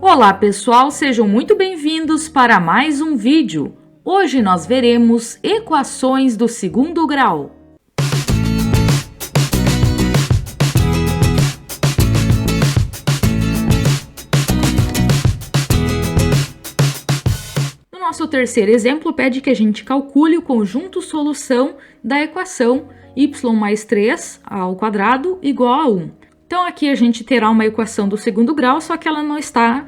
Olá pessoal, sejam muito bem-vindos para mais um vídeo. Hoje nós veremos equações do segundo grau. No nosso terceiro exemplo, pede que a gente calcule o conjunto solução da equação y mais 3 ao quadrado igual a 1. Então, aqui a gente terá uma equação do segundo grau, só que ela não está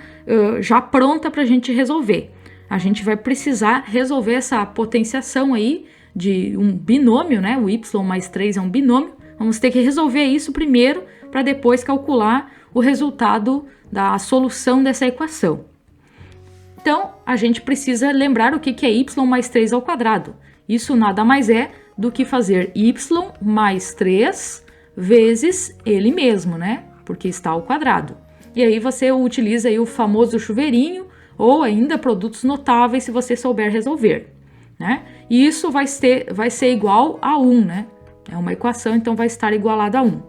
já pronta para a gente resolver. A gente vai precisar resolver essa potenciação aí de um binômio, né? O y mais 3 é um binômio. Vamos ter que resolver isso primeiro, para depois calcular o resultado da solução dessa equação. Então, a gente precisa lembrar o que é y mais 3 ao quadrado. Isso nada mais é do que fazer y mais 3 vezes ele mesmo, né? Porque está ao quadrado. E aí você utiliza aí o famoso chuveirinho ou ainda produtos notáveis se você souber resolver, né? E isso vai ser igual a 1, né? É uma equação, então vai estar igualada a 1.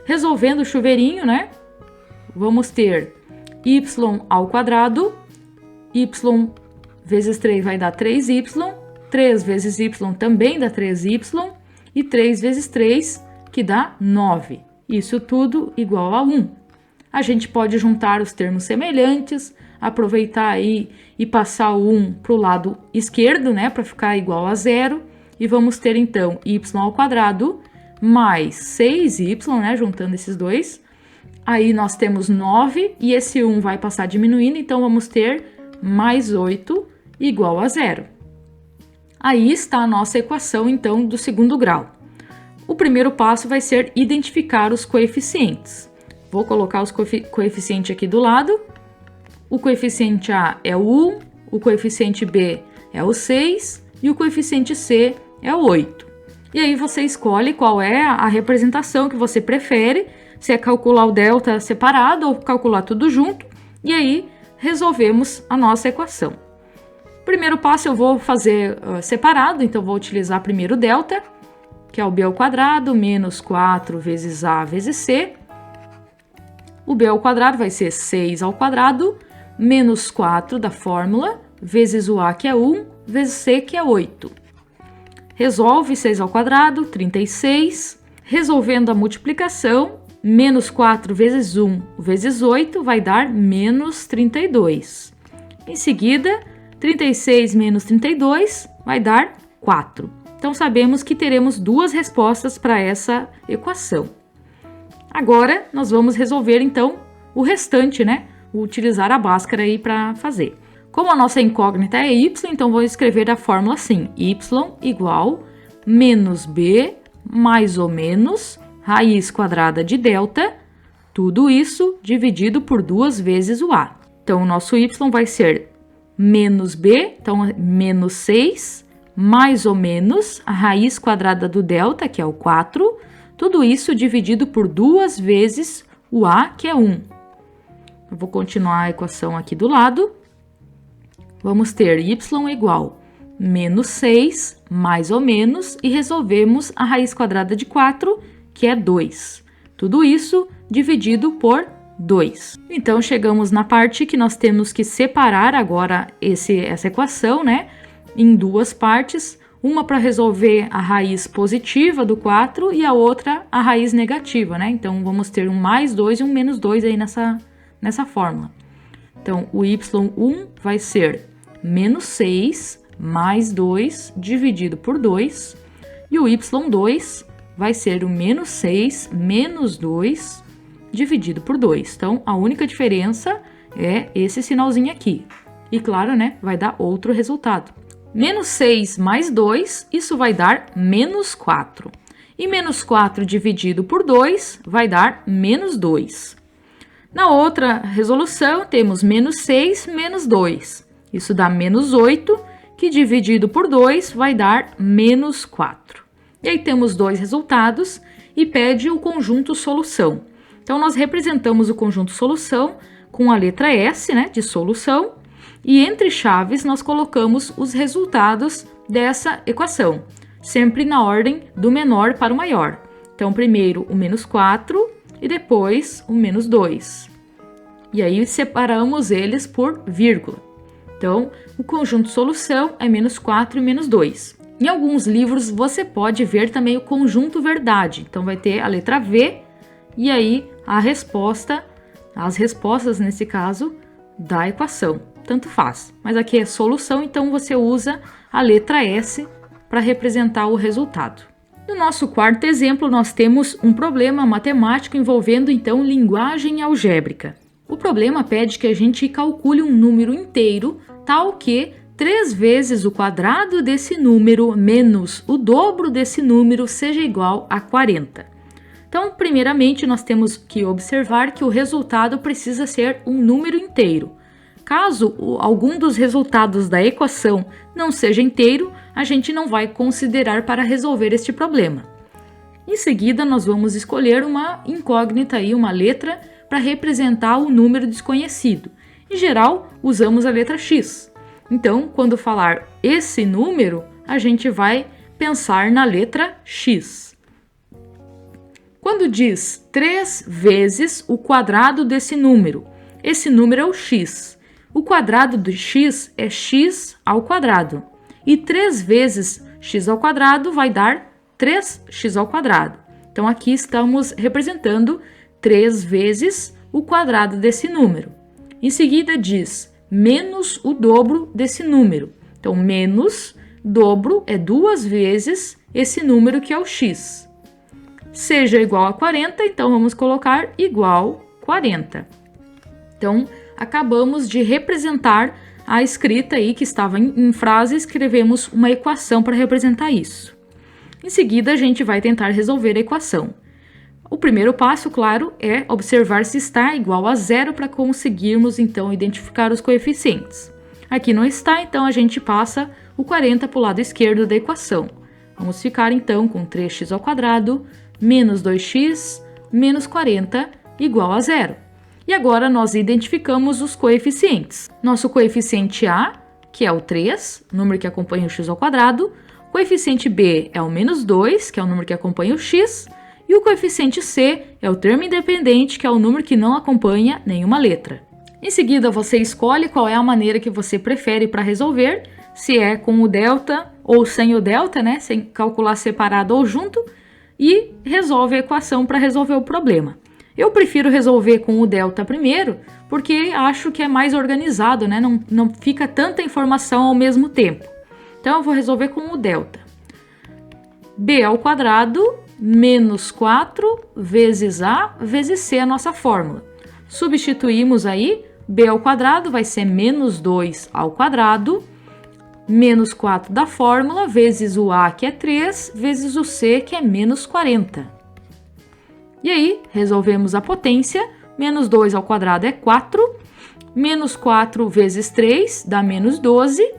Resolvendo o chuveirinho, né? Vamos ter y ao quadrado, y vezes 3 vai dar 3y, 3 vezes y também dá 3y, e 3 vezes 3 que dá 9. Isso tudo igual a 1. A gente pode juntar os termos semelhantes, aproveitar aí e passar o 1 para o lado esquerdo, né, para ficar igual a 0. E vamos ter então y ao quadrado mais 6y, né, juntando esses dois. Aí nós temos 9 e esse 1 vai passar diminuindo, então vamos ter mais 8 igual a 0. Aí está a nossa equação, então, do segundo grau. O primeiro passo vai ser identificar os coeficientes. Vou colocar os coeficientes aqui do lado. O coeficiente A é o 1, o coeficiente B é o 6 e o coeficiente C é o 8. E aí você escolhe qual é a representação que você prefere, se é calcular o delta separado ou calcular tudo junto, e aí resolvemos a nossa equação. Primeiro passo eu vou fazer separado, então vou utilizar primeiro o delta, que é o b ao quadrado, menos 4 vezes a vezes c. O b ao quadrado vai ser 6 ao quadrado, menos 4 da fórmula, vezes o a, que é 1, vezes c, que é 8. Resolve 6 ao quadrado, 36. Resolvendo a multiplicação, menos 4 vezes 1 vezes 8 vai dar menos 32. Em seguida, 36 menos 32 vai dar 4. Então, sabemos que teremos duas respostas para essa equação. Agora, nós vamos resolver, então, o restante, né? Utilizar a Bhaskara aí para fazer. Como a nossa incógnita é y, então vou escrever a fórmula assim. Y igual menos b mais ou menos raiz quadrada de delta, tudo isso dividido por 2 vezes o a. Então, o nosso y vai ser menos b, então menos 6, mais ou menos a raiz quadrada do delta, que é o 4, tudo isso dividido por 2 vezes o a, que é 1. Eu vou continuar a equação aqui do lado. Vamos ter y igual menos 6, mais ou menos, e resolvemos a raiz quadrada de 4, que é 2. Tudo isso dividido por 2. Então, chegamos na parte que nós temos que separar agora essa equação, né? Em duas partes, uma para resolver a raiz positiva do 4 e a outra a raiz negativa, né? Então, vamos ter um mais 2 e um menos 2 aí nessa fórmula. Então, o y1 vai ser menos 6 mais 2 dividido por 2, e o y2 vai ser o menos 6 menos 2 dividido por 2. Então, a única diferença é esse sinalzinho aqui. E, claro, né, vai dar outro resultado. Menos 6 mais 2, isso vai dar menos 4. E menos 4 dividido por 2 vai dar menos 2. Na outra resolução, temos menos 6 menos 2. Isso dá menos 8, que dividido por 2 vai dar menos 4. E aí temos dois resultados e pede o conjunto solução. Então, nós representamos o conjunto solução com a letra S, né, de solução, e entre chaves nós colocamos os resultados dessa equação, sempre na ordem do menor para o maior. Então, primeiro o menos 4 e depois o menos 2. E aí separamos eles por vírgula. Então, o conjunto solução é menos 4 e menos 2. Em alguns livros você pode ver também o conjunto verdade. Então vai ter a letra V e aí a resposta, as respostas nesse caso, da equação. Tanto faz. Mas aqui é solução, então você usa a letra S para representar o resultado. No nosso quarto exemplo, nós temos um problema matemático envolvendo então linguagem algébrica. O problema pede que a gente calcule um número inteiro tal que 3 vezes o quadrado desse número menos o dobro desse número seja igual a 40. Então, primeiramente, nós temos que observar que o resultado precisa ser um número inteiro. Caso algum dos resultados da equação não seja inteiro, a gente não vai considerar para resolver este problema. Em seguida, nós vamos escolher uma incógnita, uma letra, para representar o número desconhecido. Em geral, usamos a letra X. Então, quando falar esse número, a gente vai pensar na letra X. Quando diz 3 vezes o quadrado desse número, esse número é o X. O quadrado do X é X ao quadrado. E 3 vezes X ao quadrado vai dar 3x ao quadrado. Então, aqui estamos representando 3 vezes o quadrado desse número. Em seguida, diz menos o dobro desse número. Então, menos dobro é 2 vezes esse número que é o x. Seja igual a 40, então vamos colocar igual 40. Então, acabamos de representar a escrita aí que estava em frase, escrevemos uma equação para representar isso. Em seguida, a gente vai tentar resolver a equação. O primeiro passo, claro, é observar se está igual a zero para conseguirmos, então, identificar os coeficientes. Aqui não está, então a gente passa o 40 para o lado esquerdo da equação. Vamos ficar, então, com 3x ao quadrado menos 2x menos 40 igual a zero. E agora nós identificamos os coeficientes. Nosso coeficiente A, que é o 3, número que acompanha o x ao quadrado. O coeficiente B é o menos 2, que é o número que acompanha o x. E o coeficiente C é o termo independente, que é o número que não acompanha nenhuma letra. Em seguida, você escolhe qual é a maneira que você prefere para resolver, se é com o delta ou sem o delta, né? Sem calcular separado ou junto, e resolve a equação para resolver o problema. Eu prefiro resolver com o delta primeiro, porque acho que é mais organizado, né? Não fica tanta informação ao mesmo tempo. Então, eu vou resolver com o delta. B ao quadrado menos 4 vezes A vezes C, a nossa fórmula. Substituímos aí, B ao quadrado vai ser menos 2 ao quadrado, menos 4 da fórmula, vezes o A, que é 3, vezes o C, que é menos 40. E aí, resolvemos a potência, menos 2 ao quadrado é 4, menos 4 vezes 3 dá menos 12,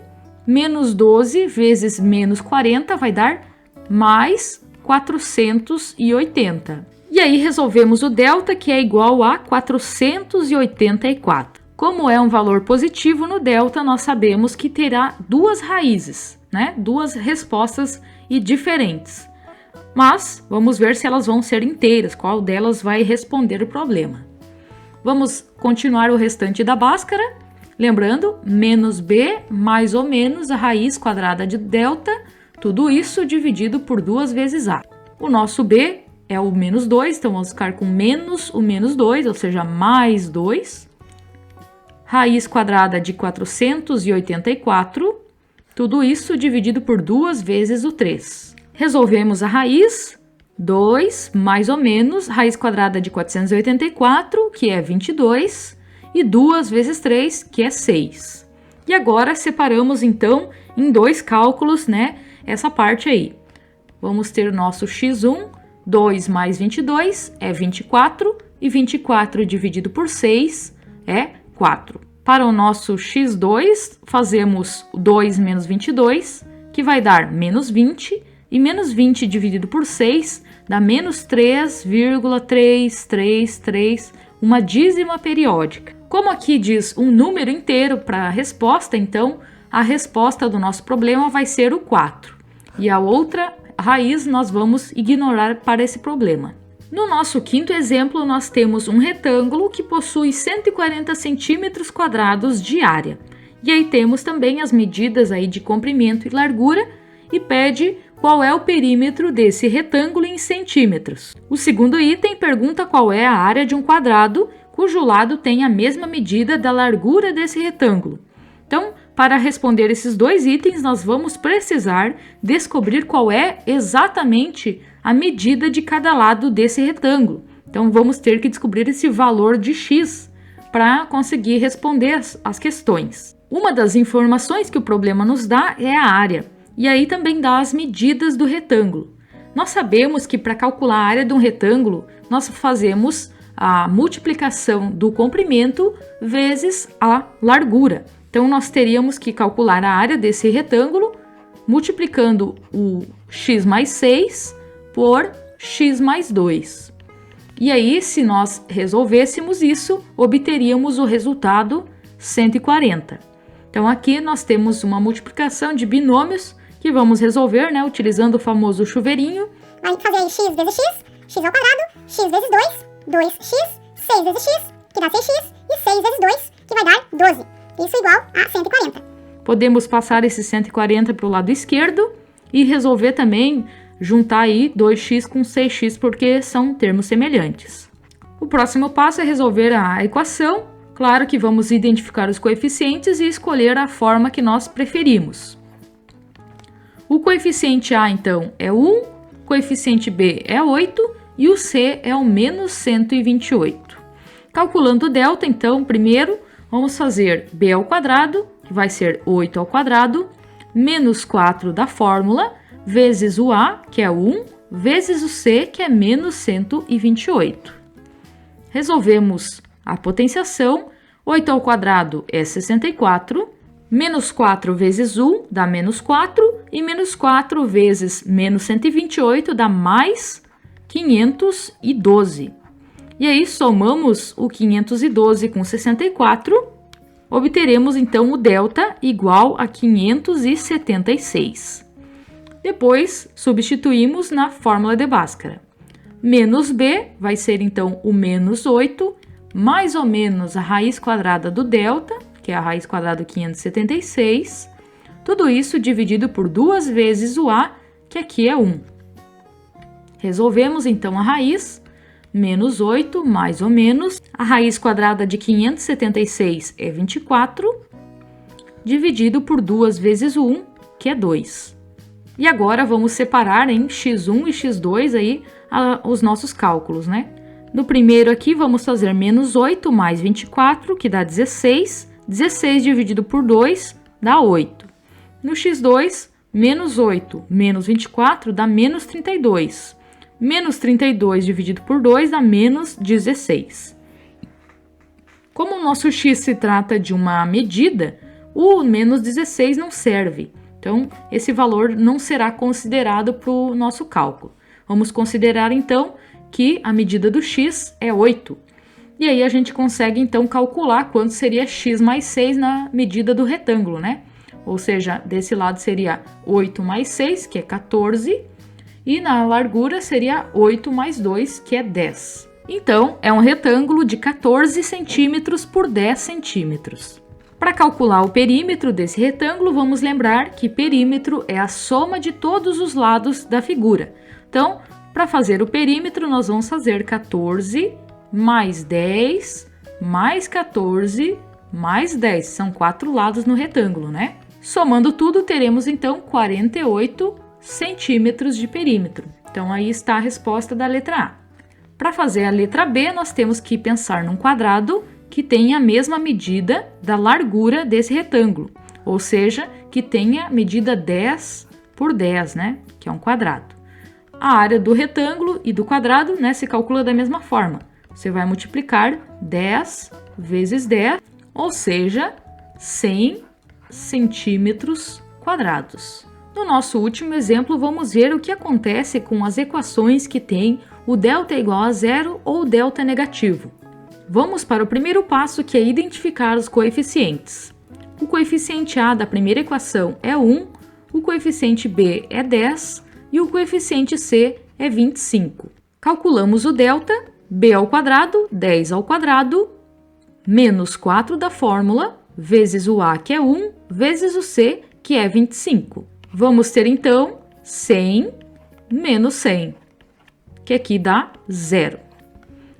menos 12 vezes menos 40 vai dar mais 480. E aí resolvemos o delta, que é igual a 484. Como é um valor positivo no delta, nós sabemos que terá duas raízes, né? Duas respostas e diferentes. Mas vamos ver se elas vão ser inteiras, qual delas vai responder o problema. Vamos continuar o restante da Bhaskara. Lembrando, menos b mais ou menos a raiz quadrada de delta, tudo isso dividido por 2 vezes a. O nosso b é o menos 2, então vamos ficar com menos o menos 2, ou seja, mais 2. Raiz quadrada de 484, tudo isso dividido por 2 vezes o 3. Resolvemos a raiz, 2 mais ou menos, raiz quadrada de 484, que é 22, e 2 vezes 3, que é 6. E agora separamos então em 2 cálculos, né, essa parte aí. Vamos ter o nosso x1, 2 mais 22 é 24, e 24 dividido por 6 é 4. Para o nosso x2, fazemos 2 menos 22, que vai dar menos 20, e menos 20 dividido por 6 dá menos 3,333, uma dízima periódica. Como aqui diz um número inteiro para a resposta, então a resposta do nosso problema vai ser o 4. E a outra raiz nós vamos ignorar para esse problema. No nosso quinto exemplo, nós temos um retângulo que possui 140 centímetros quadrados de área. E aí temos também as medidas aí de comprimento e largura e pede qual é o perímetro desse retângulo em centímetros. O segundo item pergunta qual é a área de um quadrado cujo lado tem a mesma medida da largura desse retângulo. Então, para responder esses dois itens, nós vamos precisar descobrir qual é exatamente a medida de cada lado desse retângulo. Então, vamos ter que descobrir esse valor de x para conseguir responder as questões. Uma das informações que o problema nos dá é a área, e aí também dá as medidas do retângulo. Nós sabemos que para calcular a área de um retângulo, nós fazemos a multiplicação do comprimento vezes a largura. Então, nós teríamos que calcular a área desse retângulo multiplicando o x mais 6 por x mais 2. E aí, se nós resolvêssemos isso, obteríamos o resultado 140. Então, aqui nós temos uma multiplicação de binômios que vamos resolver, né, utilizando o famoso chuveirinho. Vai fazer aí x vezes x ao quadrado, x vezes 2, 2x, 6 vezes x, que dá 6x, e 6 vezes 2, que vai dar 12. Isso igual a 140. Podemos passar esse 140 para o lado esquerdo e resolver também juntar aí 2x com 6x, porque são termos semelhantes. O próximo passo é resolver a equação. Claro que vamos identificar os coeficientes e escolher a forma que nós preferimos. O coeficiente A, então, é 1, o coeficiente B é 8 e o C é o menos 128. Calculando o delta, então, primeiro vamos fazer b ao quadrado, que vai ser 8 ao quadrado, menos 4 da fórmula, vezes o A, que é 1, vezes o C, que é menos 128. Resolvemos a potenciação. 8 ao quadrado é 64, menos 4 vezes 1 dá menos 4, e menos 4 vezes menos 128 dá mais 512. E aí somamos o 512 com 64, obteremos então o delta igual a 576. Depois substituímos na fórmula de Bhaskara. Menos b vai ser então o menos 8, mais ou menos a raiz quadrada do delta, que é a raiz quadrada do 576, tudo isso dividido por 2 vezes o a, que aqui é 1. Resolvemos então a raiz, menos 8 mais ou menos, a raiz quadrada de 576 é 24, dividido por 2 vezes o 1, que é 2. E agora vamos separar em x1 e x2 aí os nossos cálculos, né? No primeiro aqui vamos fazer menos 8 mais 24, que dá 16. 16 dividido por 2 dá 8. No x2, menos 8 menos 24 dá menos 32. Menos 32 dividido por 2 dá menos 16. Como o nosso x se trata de uma medida, o menos 16 não serve. Então, esse valor não será considerado para o nosso cálculo. Vamos considerar, então, que a medida do x é 8. E aí a gente consegue, então, calcular quanto seria x mais 6 na medida do retângulo, né? Ou seja, desse lado seria 8 mais 6, que é 14, e na largura seria 8 mais 2, que é 10. Então, é um retângulo de 14 centímetros por 10 centímetros. Para calcular o perímetro desse retângulo, vamos lembrar que perímetro é a soma de todos os lados da figura. Então, para fazer o perímetro, nós vamos fazer 14 mais 10 mais 14 mais 10. São 4 lados no retângulo, né? Somando tudo, teremos então 48 centímetros de perímetro. Então, aí está a resposta da letra A. Para fazer a letra B, nós temos que pensar num quadrado que tenha a mesma medida da largura desse retângulo, ou seja, que tenha medida 10 por 10, né? Que é um quadrado. A área do retângulo e do quadrado, né, se calcula da mesma forma. Você vai multiplicar 10 vezes 10, ou seja, 100 centímetros quadrados. No nosso último exemplo, vamos ver o que acontece com as equações que têm o delta igual a zero ou delta negativo. Vamos para o primeiro passo, que é identificar os coeficientes. O coeficiente A da primeira equação é 1, o coeficiente B é 10 e o coeficiente C é 25. Calculamos o delta, b ao quadrado, 10 ao quadrado, menos 4 da fórmula, vezes o a, que é 1, vezes o c, que é 25. Vamos ter, então, 100 menos 100, que aqui dá 0.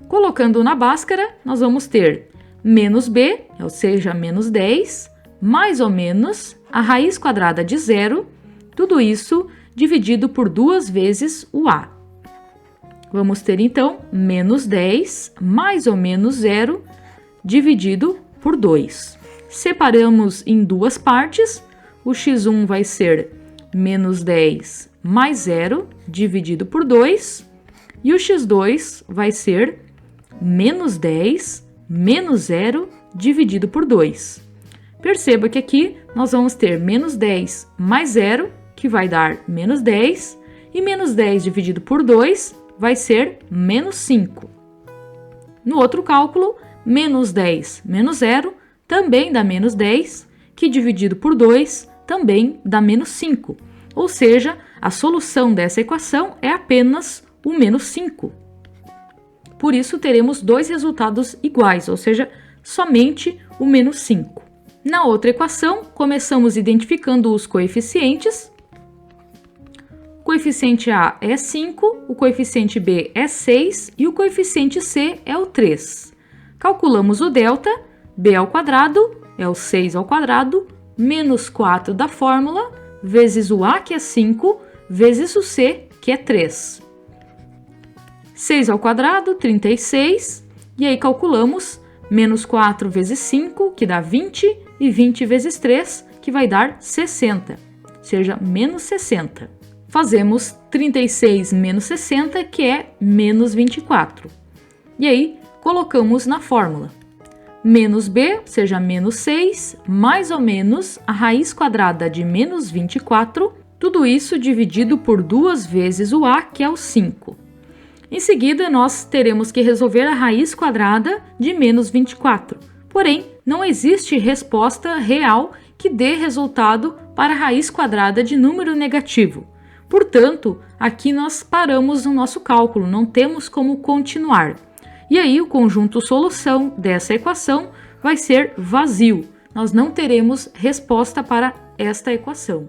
Colocando na báscara, nós vamos ter menos b, ou seja, menos 10, mais ou menos a raiz quadrada de 0, tudo isso dividido por 2 vezes o a. Vamos ter, então, menos 10 mais ou menos 0 dividido por 2. Separamos em duas partes, o x1 vai ser menos 10 mais 0 dividido por 2, e o x2 vai ser menos 10 menos 0 dividido por 2. Perceba que aqui nós vamos ter menos 10 mais 0, que vai dar menos 10, e menos 10 dividido por 2 vai ser menos 5. No outro cálculo, menos 10 menos 0 também dá menos 10, que dividido por 2 também dá menos 5. Ou seja, a solução dessa equação é apenas o menos 5. Por isso, teremos dois resultados iguais, ou seja, somente o menos 5. Na outra equação, começamos identificando os coeficientes. O coeficiente A é 5, o coeficiente B é 6 e o coeficiente C é o 3. Calculamos o delta, b ao quadrado é o 6 ao quadrado, menos 4 da fórmula, vezes o a, que é 5, vezes o c, que é 3. 6 ao quadrado, 36, e aí calculamos menos 4 vezes 5, que dá 20, e 20 vezes 3, que vai dar 60, ou seja, menos 60. Fazemos 36 menos 60, que é menos 24. E aí, colocamos na fórmula. Menos b, ou seja, menos 6, mais ou menos a raiz quadrada de menos 24, tudo isso dividido por 2 vezes o a, que é o 5. Em seguida, nós teremos que resolver a raiz quadrada de menos 24. Porém, não existe resposta real que dê resultado para a raiz quadrada de número negativo. Portanto, aqui nós paramos no nosso cálculo, não temos como continuar. E aí, o conjunto solução dessa equação vai ser vazio. Nós não teremos resposta para esta equação.